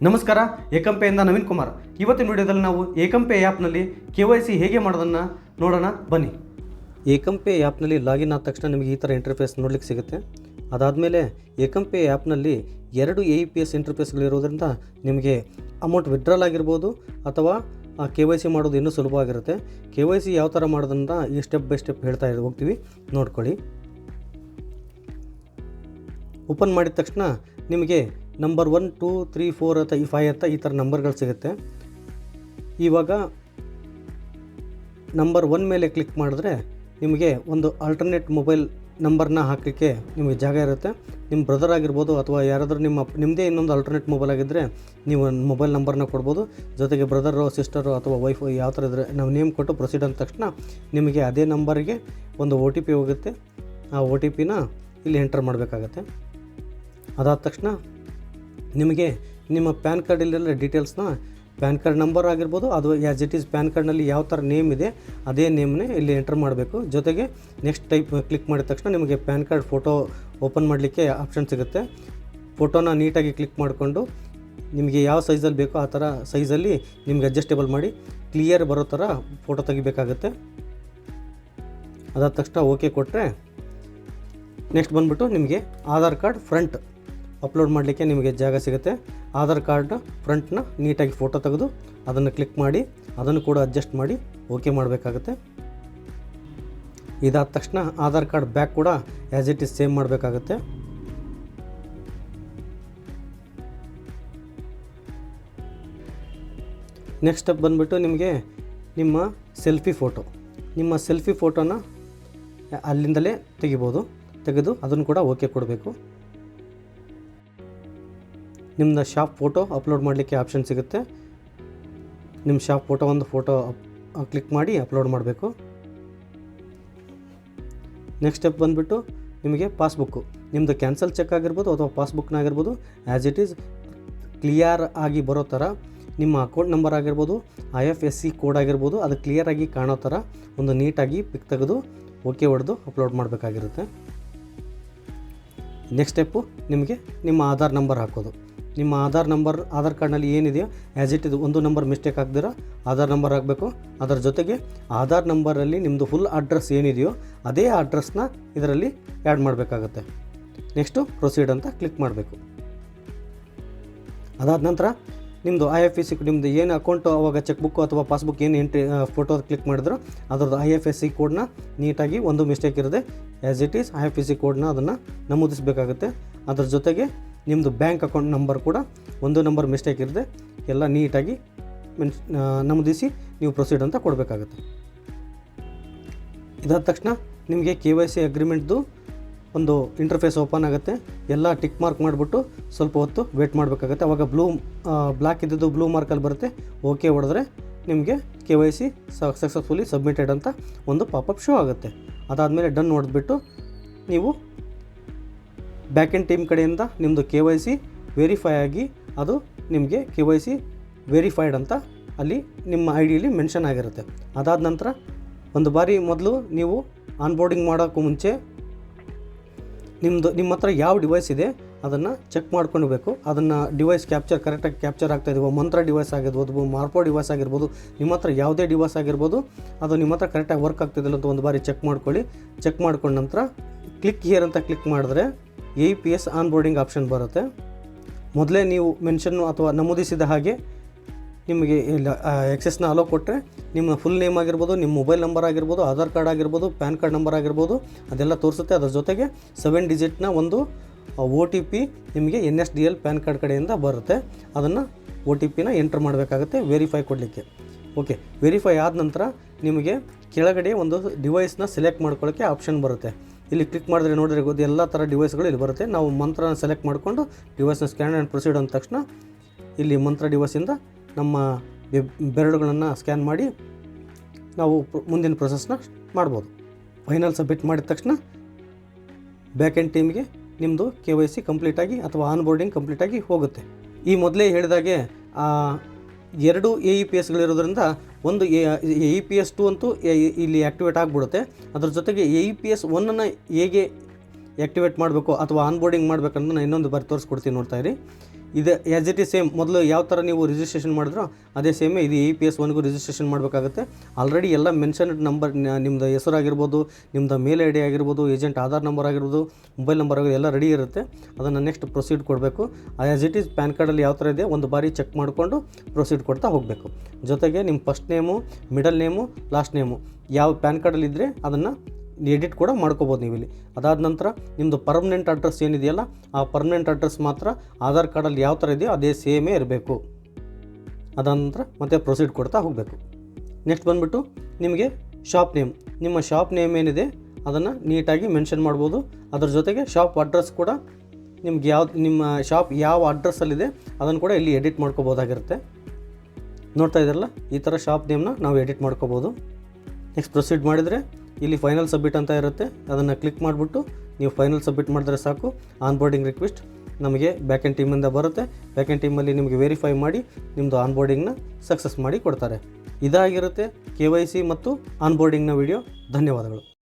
ನಮಸ್ಕಾರ, ಏಕಂಪೆಯಿಂದ ನವೀನ್ ಕುಮಾರ್. ಇವತ್ತಿನ ವಿಡಿಯೋದಲ್ಲಿ ನಾವು ಏಕಂಪೆ ಆ್ಯಪ್ನಲ್ಲಿ KYC ಹೇಗೆ ಮಾಡೋದನ್ನು ನೋಡೋಣ ಬನ್ನಿ. ಏಕಂಪೆ ಆ್ಯಪ್ನಲ್ಲಿ ಲಾಗಿನ್ ಆದ ತಕ್ಷಣ ನಿಮಗೆ ಈ ಥರ ಇಂಟರ್ಫೇಸ್ ನೋಡಲಿಕ್ಕೆ ಸಿಗುತ್ತೆ. ಅದಾದಮೇಲೆ ಏಕಂಪೆ ಆ್ಯಪ್ನಲ್ಲಿ 2 AEPS ಇಂಟರ್ಫೇಸ್ಗಳಿರೋದ್ರಿಂದ ನಿಮಗೆ ಅಮೌಂಟ್ ವಿಡ್ರಾಲ್ ಆಗಿರ್ಬೋದು ಅಥವಾ KYC ಮಾಡೋದು ಇನ್ನೂ ಸುಲಭವಾಗಿರುತ್ತೆ. KYC ಯಾವ ಥರ ಮಾಡೋದನ್ನು ಈ ಸ್ಟೆಪ್ ಬೈ ಸ್ಟೆಪ್ ಹೇಳ್ತಾ ಹೋಗ್ತೀವಿ, ನೋಡ್ಕೊಳ್ಳಿ. ಓಪನ್ ಮಾಡಿದ ತಕ್ಷಣ ನಿಮಗೆ ನಂಬರ್ 1, 2, 3, 4 ಅಥವಾ 5 ಅಂತ ಈ ಥರ ನಂಬರ್ಗಳು ಸಿಗುತ್ತೆ. ಇವಾಗ ನಂಬರ್ 1 ಮೇಲೆ ಕ್ಲಿಕ್ ಮಾಡಿದ್ರೆ ನಿಮಗೆ ಒಂದು ಆಲ್ಟರ್ನೇಟ್ ಮೊಬೈಲ್ ನಂಬರ್ನ ಹಾಕಲಿಕ್ಕೆ ನಿಮಗೆ ಜಾಗ ಇರುತ್ತೆ. ನಿಮ್ಮ ಬ್ರದರ್ ಆಗಿರ್ಬೋದು ಅಥವಾ ಯಾರಾದರೂ ನಿಮ್ಮದೇ ಇನ್ನೊಂದು ಆಲ್ಟರ್ನೇಟ್ ಮೊಬೈಲ್ ಆಗಿದ್ದರೆ ನೀವು ಮೊಬೈಲ್ ನಂಬರ್ನ ಕೊಡ್ಬೋದು. ಜೊತೆಗೆ ಬ್ರದರು, ಸಿಸ್ಟರು ಅಥವಾ ವೈಫು ಯಾವ ಥರ ಇದ್ದರೆ ನಾವು ನೇಮ್ ಕೊಟ್ಟು ಪ್ರೊಸೀಡ್ ಅಂದ ತಕ್ಷಣ ನಿಮಗೆ ಅದೇ ನಂಬರಿಗೆ ಒಂದು OTP ಹೋಗುತ್ತೆ. ಆ OTPನ ಇಲ್ಲಿ ಎಂಟರ್ ಮಾಡಬೇಕಾಗತ್ತೆ. ಅದಾದ ತಕ್ಷಣ ನಿಮಗೆ ನಿಮ್ಮ ಪ್ಯಾನ್ ಕಾರ್ಡಲ್ಲಿರೋ ಡೀಟೇಲ್ಸ್ನ ಪ್ಯಾನ್ ಕಾರ್ಡ್ ನಂಬರ್ ಆಗಿರ್ಬೋದು, ಅದು ಆ್ಯಸ್ ಇಟ್ ಈಸ್ ಪ್ಯಾನ್ ಕಾರ್ಡ್ನಲ್ಲಿ ಯಾವ ಥರ ನೇಮ್ ಇದೆ ಅದೇ ನೇಮ್ನೇ ಇಲ್ಲಿ ಎಂಟರ್ ಮಾಡಬೇಕು. ಜೊತೆಗೆ ನೆಕ್ಸ್ಟ್ ಟೈಪ್ ಕ್ಲಿಕ್ ಮಾಡಿದ ತಕ್ಷಣ ನಿಮಗೆ ಪ್ಯಾನ್ ಕಾರ್ಡ್ ಫೋಟೋ ಓಪನ್ ಮಾಡಲಿಕ್ಕೆ ಆಪ್ಷನ್ ಸಿಗುತ್ತೆ. ಫೋಟೋನ ನೀಟಾಗಿ ಕ್ಲಿಕ್ ಮಾಡಿಕೊಂಡು ನಿಮಗೆ ಯಾವ ಸೈಜಲ್ಲಿ ಬೇಕೋ ಆ ಥರ ಸೈಜಲ್ಲಿ ನಿಮಗೆ ಅಡ್ಜಸ್ಟೇಬಲ್ ಮಾಡಿ ಕ್ಲಿಯರ್ ಬರೋ ಥರ ಫೋಟೋ ತೆಗಿಬೇಕಾಗುತ್ತೆ. ಅದಾದ ತಕ್ಷಣ ಓಕೆ ಕೊಟ್ಟರೆ ನೆಕ್ಸ್ಟ್ ಬಂದುಬಿಟ್ಟು ನಿಮಗೆ ಆಧಾರ್ ಕಾರ್ಡ್ ಫ್ರಂಟ್ ಅಪ್ಲೋಡ್ ಮಾಡಲಿಕ್ಕೆ ನಿಮಗೆ ಜಾಗ ಸಿಗುತ್ತೆ. ಆಧಾರ್ ಕಾರ್ಡ್ನ ಫ್ರಂಟ್ನ ನೀಟಾಗಿ ಫೋಟೋ ತೆಗೆದು ಅದನ್ನು ಕ್ಲಿಕ್ ಮಾಡಿ ಅದನ್ನು ಕೂಡ ಅಡ್ಜಸ್ಟ್ ಮಾಡಿ ಓಕೆ ಮಾಡಬೇಕಾಗುತ್ತೆ. ಇದಾದ ತಕ್ಷಣ ಆಧಾರ್ ಕಾರ್ಡ್ ಬ್ಯಾಕ್ ಕೂಡ ಆ್ಯಸ್ ಇಟ್ ಈಸ್ ಸೇಮ್ ಮಾಡಬೇಕಾಗುತ್ತೆ. ನೆಕ್ಸ್ಟ್ ಸ್ಟೆಪ್ ಬಂದುಬಿಟ್ಟು ನಿಮಗೆ ನಿಮ್ಮ ಸೆಲ್ಫಿ ಫೋಟೋನ ಅಲ್ಲಿಂದಲೇ ತೆಗೆದು ಅದನ್ನು ಕೂಡ ಓಕೆ ಕೊಡಬೇಕು. ನಿಮ್ಮದು ಶಾಪ್ ಫೋಟೋ ಅಪ್ಲೋಡ್ ಮಾಡಲಿಕ್ಕೆ ಆಪ್ಷನ್ ಸಿಗುತ್ತೆ. ನಿಮ್ಮ ಶಾಪ್ ಫೋಟೋ ಕ್ಲಿಕ್ ಮಾಡಿ ಅಪ್ಲೋಡ್ ಮಾಡಬೇಕು. ನೆಕ್ಸ್ಟ್ ಸ್ಟೆಪ್ ಬಂದುಬಿಟ್ಟು ನಿಮಗೆ ಪಾಸ್ಬುಕ್ಕು, ನಿಮ್ಮದು ಕ್ಯಾನ್ಸಲ್ ಚೆಕ್ ಆಗಿರ್ಬೋದು ಅಥವಾ ಪಾಸ್ಬುಕ್ನಾಗಿರ್ಬೋದು ಆ್ಯಸ್ ಇಟ್ ಈಸ್ ಕ್ಲಿಯರ್ ಆಗಿ ಬರೋ ಥರ ನಿಮ್ಮ ಅಕೌಂಟ್ ನಂಬರ್ ಆಗಿರ್ಬೋದು, IFSC ಕೋಡ್ ಆಗಿರ್ಬೋದು, ಅದು ಕ್ಲಿಯರಾಗಿ ಕಾಣೋ ಥರ ಒಂದು ನೀಟಾಗಿ ಪಿಕ್ ತೆಗೆದು ಓಕೆ ಹೊಡೆದು ಅಪ್ಲೋಡ್ ಮಾಡಬೇಕಾಗಿರುತ್ತೆ. ನೆಕ್ಸ್ಟ್ ಸ್ಟೆಪ್ಪು ನಿಮಗೆ ನಿಮ್ಮ ಆಧಾರ್ ನಂಬರ್ ಹಾಕೋದು. ನಿಮ್ಮ ಆಧಾರ್ ಕಾರ್ಡ್ನಲ್ಲಿ ಏನಿದೆಯೋ ಆ್ಯಸ್ ಇಟ್ ಇದು ಒಂದು ನಂಬರ್ ಮಿಸ್ಟೇಕ್ ಆಗದಿರ ಆಧಾರ್ ನಂಬರ್ ಹಾಕಬೇಕು. ಅದರ ಜೊತೆಗೆ ಆಧಾರ್ ನಂಬರಲ್ಲಿ ನಿಮ್ಮದು ಫುಲ್ ಅಡ್ರೆಸ್ ಏನಿದೆಯೋ ಅದೇ ಅಡ್ರೆಸ್ನ ಇದರಲ್ಲಿ ಆ್ಯಡ್ ಮಾಡಬೇಕಾಗತ್ತೆ. ನೆಕ್ಸ್ಟು ಪ್ರೊಸೀಡ್ ಅಂತ ಕ್ಲಿಕ್ ಮಾಡಬೇಕು. ಅದಾದ ನಂತರ ನಿಮ್ಮದು IFSC ನಿಮ್ಮದು ಏನು ಅಕೌಂಟು ಅವಾಗ ಚೆಕ್ ಬುಕ್ಕು ಅಥವಾ ಪಾಸ್ಬುಕ್ ಏನು ಎಂಟ್ರಿ ಫೋಟೋ ಕ್ಲಿಕ್ ಮಾಡಿದ್ರು ಅದರದ್ದು IFSC ಕೋಡ್ನ ನೀಟಾಗಿ ಒಂದು ಮಿಸ್ಟೇಕ್ ಇರದೆ ಆ್ಯಸ್ ಇಟ್ ಈಸ್ IFSC ಕೋಡ್ನ ಅದನ್ನು ನಮೂದಿಸಬೇಕಾಗುತ್ತೆ. ಅದರ ಜೊತೆಗೆ ನಿಮ್ಮದು ಬ್ಯಾಂಕ್ ಅಕೌಂಟ್ ನಂಬರ್ ಕೂಡ ಒಂದು ನಂಬರ್ ಮಿಸ್ಟೇಕ್ ಇರದೆ ಎಲ್ಲ ನೀಟಾಗಿ ನಮೂದಿಸಿ ನೀವು ಪ್ರೊಸೀಡ್ ಅಂತ ಕೊಡಬೇಕಾಗುತ್ತೆ. ಇದಾದ ತಕ್ಷಣ ನಿಮಗೆ KYC ಅಗ್ರಿಮೆಂಟ್ದು ಒಂದು ಇಂಟರ್ಫೇಸ್ ಓಪನ್ ಆಗುತ್ತೆ. ಎಲ್ಲ ಟಿಕ್ ಮಾರ್ಕ್ ಮಾಡಿಬಿಟ್ಟು ಸ್ವಲ್ಪ ಹೊತ್ತು ವೇಟ್ ಮಾಡಬೇಕಾಗುತ್ತೆ. ಅವಾಗ ಬ್ಲ್ಯಾಕ್ ಇದ್ದಿದ್ದು ಬ್ಲೂ ಮಾರ್ಕಲ್ಲಿ ಬರುತ್ತೆ. ಓಕೆ ಹೊಡೆದ್ರೆ ನಿಮಗೆ KYC ಸಕ್ಸಸ್ಫುಲಿ ಸಬ್ಮಿಟೆಡ್ ಅಂತ ಒಂದು ಪಾಪಪ್ ಶೋ ಆಗುತ್ತೆ. ಅದಾದಮೇಲೆ ಡನ್ ಹೊಡೆದ್ಬಿಟ್ಟು ನೀವು ಬ್ಯಾಕ್ ಎಂಡ್ ಟೀಮ್ ಕಡೆಯಿಂದ ನಿಮ್ಮದು KYC ವೆರಿಫೈ ಆಗಿ ಅದು ನಿಮಗೆ KYC ವೆರಿಫೈಡ್ ಅಂತ ಅಲ್ಲಿ ನಿಮ್ಮ IDಯಲ್ಲಿ ಮೆನ್ಷನ್ ಆಗಿರುತ್ತೆ. ಅದಾದ ನಂತರ ಒಂದು ಬಾರಿ ಮೊದಲು ನೀವು ಆನ್ಬೋರ್ಡಿಂಗ್ ಮಾಡೋಕ್ಕೂ ಮುಂಚೆ ನಿಮ್ಮ ಹತ್ರ ಯಾವ ಡಿವೈಸ್ ಇದೆ ಅದನ್ನು ಚೆಕ್ ಮಾಡ್ಕೊಳ್ಬೇಕು. ಅದನ್ನು ಡಿವೈಸ್ ಕರೆಕ್ಟಾಗಿ ಕ್ಯಾಪ್ಚರ್ ಆಗ್ತಾಯಿದ್ದೀವೋ, ಮಂತ್ರ ಡಿವೈಸ್ ಆಗಿರ್ಬೋದು, ಮಾರ್ಪೋ ಡಿವೈಸ್ ಆಗಿರ್ಬೋದು, ನಿಮ್ಮ ಹತ್ರ ಯಾವುದೇ ಡಿವೈಸ್ ಆಗಿರ್ಬೋದು ಅದು ನಿಮ್ಮ ಹತ್ರ ಕರೆಕ್ಟಾಗಿ ವರ್ಕ್ ಆಗ್ತಿದ್ದಿಲ್ಲ ಅಂತ ಒಂದು ಬಾರಿ ಚೆಕ್ ಮಾಡ್ಕೊಳ್ಳಿ. ಚೆಕ್ ಮಾಡ್ಕೊಂಡ ನಂತರ ಕ್ಲಿಕ್ ಹಿಯರ್ ಅಂತ ಕ್ಲಿಕ್ ಮಾಡಿದ್ರೆ AEPS ಆನ್ಬೋರ್ಡಿಂಗ್ ಆಪ್ಷನ್ ಬರುತ್ತೆ. ಮೊದಲೇ ನೀವು ಮೆನ್ಷನ್ನು ಅಥವಾ ನಮೂದಿಸಿದ ಹಾಗೆ ನಿಮಗೆ ಎಕ್ಸೆಸ್ನ ಅಲೋ ಕೊಟ್ಟರೆ ನಿಮ್ಮ ಫುಲ್ ನೇಮ್ ಆಗಿರ್ಬೋದು, ನಿಮ್ಮ ಮೊಬೈಲ್ ನಂಬರ್ ಆಗಿರ್ಬೋದು, ಆಧಾರ್ ಕಾರ್ಡ್ ಆಗಿರ್ಬೋದು, ಪ್ಯಾನ್ ಕಾರ್ಡ್ ನಂಬರ್ ಆಗಿರ್ಬೋದು ಅದೆಲ್ಲ ತೋರಿಸುತ್ತೆ. ಅದರ ಜೊತೆಗೆ 7 ಡಿಜಿಟ್ನ ಒಂದು OTP ನಿಮಗೆ NSDL ಪ್ಯಾನ್ ಕಾರ್ಡ್ ಕಡೆಯಿಂದ ಬರುತ್ತೆ. ಅದನ್ನು OTPನ ಎಂಟರ್ ಮಾಡಬೇಕಾಗುತ್ತೆ ವೆರಿಫೈ ಕೊಡಲಿಕ್ಕೆ. ಓಕೆ, ವೆರಿಫೈ ಆದ ನಂತರ ನಿಮಗೆ ಕೆಳಗಡೆ ಒಂದು ಡಿವೈಸ್ನ ಸೆಲೆಕ್ಟ್ ಮಾಡ್ಕೊಳ್ಳೋಕ್ಕೆ ಆಪ್ಷನ್ ಬರುತ್ತೆ. ಇಲ್ಲಿ ಕ್ಲಿಕ್ ಮಾಡಿದ್ರೆ ನೋಡಿದ್ರೆ ಎಲ್ಲ ಥರ ಡಿವೈಸ್ಗಳು ಇಲ್ಲಿ ಬರುತ್ತೆ. ನಾವು ಮಂತ್ರನ ಸೆಲೆಕ್ಟ್ ಮಾಡಿಕೊಂಡು ಡಿವೈಸ್ನ ಸ್ಕ್ಯಾನ್ ಆ್ಯಂಡ್ ಪ್ರೊಸೀಡ್ ಅಂದ ತಕ್ಷಣ ಇಲ್ಲಿ ಮಂತ್ರ ಡಿವೈಸಿಂದ ನಮ್ಮ ಬೆರಳುಗಳನ್ನು ಸ್ಕ್ಯಾನ್ ಮಾಡಿ ನಾವು ಮುಂದಿನ ಪ್ರೊಸೆಸ್ನ ಮಾಡ್ಬೋದು. ಫೈನಲ್ ಸಬ್ಮಿಟ್ ಮಾಡಿದ ತಕ್ಷಣ ಬ್ಯಾಕ್ ಎಂಡ್ ಟೀಮ್ಗೆ ನಿಮ್ಮದು KYC ಕಂಪ್ಲೀಟಾಗಿ ಅಥವಾ ಆನ್ಬೋರ್ಡಿಂಗ್ ಕಂಪ್ಲೀಟಾಗಿ ಹೋಗುತ್ತೆ. ಈ ಮೊದಲೇ ಹೇಳಿದಾಗೆ 2 AEPSಗಳಿರೋದ್ರಿಂದ ಒಂದು AEPS 2 ಅಂತೂ ಇಲ್ಲಿ ಆ್ಯಕ್ಟಿವೇಟ್ ಆಗಿಬಿಡುತ್ತೆ. ಅದರ ಜೊತೆಗೆ AEPS 1 ಹೇಗೆ ಆ್ಯಕ್ಟಿವೇಟ್ ಮಾಡಬೇಕು ಅಥವಾ ಆನ್ಬೋರ್ಡಿಂಗ್ ಮಾಡಬೇಕಂತ ನಾನು ಇನ್ನೊಂದು ಬಾರಿ ತೋರಿಸ್ಕೊಡ್ತೀನಿ, ನೋಡ್ತಾ ಇರಿ. ಇದು ಆ್ಯಸ್ ಇಟ್ ಈಸ್ ಸೇಮ್ ಮೊದಲು ಯಾವ ಥರ ನೀವು ರಿಜಿಸ್ಟ್ರೇಷನ್ ಮಾಡಿದ್ರೋ ಅದೇ ಸೇಮೇ ಇದು EPS1ಗೂ ರಿಜಿಸ್ಟ್ರೇಷನ್ ಮಾಡಬೇಕಾಗುತ್ತೆ. ಆಲ್ರೆಡಿ ಎಲ್ಲ ಮೆನ್ಷನ್ಡ್ ನಂಬರ್, ನಿಮ್ಮದು ಹೆಸರಾಗಿರ್ಬೋದು, ನಿಮ್ಮದು ಮೇಲ್ ID ಆಗಿರ್ಬೋದು, ಏಜೆಂಟ್ ಆಧಾರ್ ನಂಬರ್ ಆಗಿರ್ಬೋದು, ಮೊಬೈಲ್ ನಂಬರ್ ಆಗಿರ್ಬೋದು, ಎಲ್ಲ ರೆಡಿ ಇರುತ್ತೆ. ಅದನ್ನು ನೆಕ್ಸ್ಟ್ ಪ್ರೊಸೀಡ್ ಕೊಡಬೇಕು. ಆ್ಯಸ್ ಇಟ್ ಈಸ್ ಪ್ಯಾನ್ ಕಾರ್ಡಲ್ಲಿ ಯಾವ ಥರ ಇದೆ ಒಂದು ಬಾರಿ ಚೆಕ್ ಮಾಡಿಕೊಂಡು ಪ್ರೊಸೀಡ್ ಕೊಡ್ತಾ ಹೋಗಬೇಕು. ಜೊತೆಗೆ ನಿಮ್ಮ first name, middle name, last name ಯಾವ ಪ್ಯಾನ್ ಕಾರ್ಡಲ್ಲಿ ಇದ್ದರೆ ಅದನ್ನು ಎಡಿಟ್ ಕೂಡ ಮಾಡ್ಕೋಬೋದು ನೀವು ಇಲ್ಲಿ. ಅದಾದ ನಂತರ ನಿಮ್ಮದು ಪರ್ಮನೆಂಟ್ ಅಡ್ರೆಸ್ ಏನಿದೆಯಲ್ಲ ಆ ಪರ್ಮನೆಂಟ್ ಅಡ್ರೆಸ್ ಮಾತ್ರ ಆಧಾರ್ ಕಾರ್ಡಲ್ಲಿ ಯಾವ ಥರ ಇದೆಯೋ ಅದೇ ಸೇಮೇ ಇರಬೇಕು. ಅದಾದ ನಂತರ ಮತ್ತೆ ಪ್ರೊಸೀಡ್ ಕೊಡ್ತಾ ಹೋಗಬೇಕು. ನೆಕ್ಸ್ಟ್ ಬಂದುಬಿಟ್ಟು ನಿಮಗೆ ಶಾಪ್ ನೇಮ್, ನಿಮ್ಮ ಶಾಪ್ ನೇಮ್ ಏನಿದೆ ಅದನ್ನು ನೀಟಾಗಿ ಮೆನ್ಷನ್ ಮಾಡ್ಬೋದು. ಅದರ ಜೊತೆಗೆ ಶಾಪ್ ಅಡ್ರೆಸ್ ಕೂಡ ನಿಮ್ಗೆ ನಿಮ್ಮ ಶಾಪ್ ಯಾವ ಅಡ್ರೆಸ್ಸಲ್ಲಿದೆ ಅದನ್ನು ಕೂಡ ಇಲ್ಲಿ ಎಡಿಟ್ ಮಾಡ್ಕೋಬೋದಾಗಿರುತ್ತೆ. ನೋಡ್ತಾ ಇದ್ದೀರಲ್ಲ, ಈ ಥರ ಶಾಪ್ ನೇಮ್ನ ನಾವು ಎಡಿಟ್ ಮಾಡ್ಕೋಬೋದು. ನೆಕ್ಸ್ಟ್ ಪ್ರೊಸೀಡ್ ಮಾಡಿದರೆ ಇಲ್ಲಿ ಫೈನಲ್ ಸಬ್ಮಿಟ್ ಅಂತ ಇರುತ್ತೆ. ಅದನ್ನು ಕ್ಲಿಕ್ ಮಾಡಿಬಿಟ್ಟು ನೀವು ಫೈನಲ್ ಸಬ್ಮಿಟ್ ಮಾಡಿದ್ರೆ ಸಾಕು, ಆನ್ಬೋರ್ಡಿಂಗ್ ರಿಕ್ವೆಸ್ಟ್ ನಮಗೆ ಬ್ಯಾಕೆಂಡ್ ಟೀಮಿಂದ ಬರುತ್ತೆ. ಬ್ಯಾಕೆಂಡ್ ಟೀಮಲ್ಲಿ ನಿಮಗೆ ವೆರಿಫೈ ಮಾಡಿ ನಿಮ್ಮದು ಆನ್ಬೋರ್ಡಿಂಗ್ನ ಸಕ್ಸಸ್ ಮಾಡಿ ಕೊಡ್ತಾರೆ. ಇದಾಗಿರುತ್ತೆ KYC ಮತ್ತು ಆನ್ಬೋರ್ಡಿಂಗ್ನ ವಿಡಿಯೋ. ಧನ್ಯವಾದಗಳು.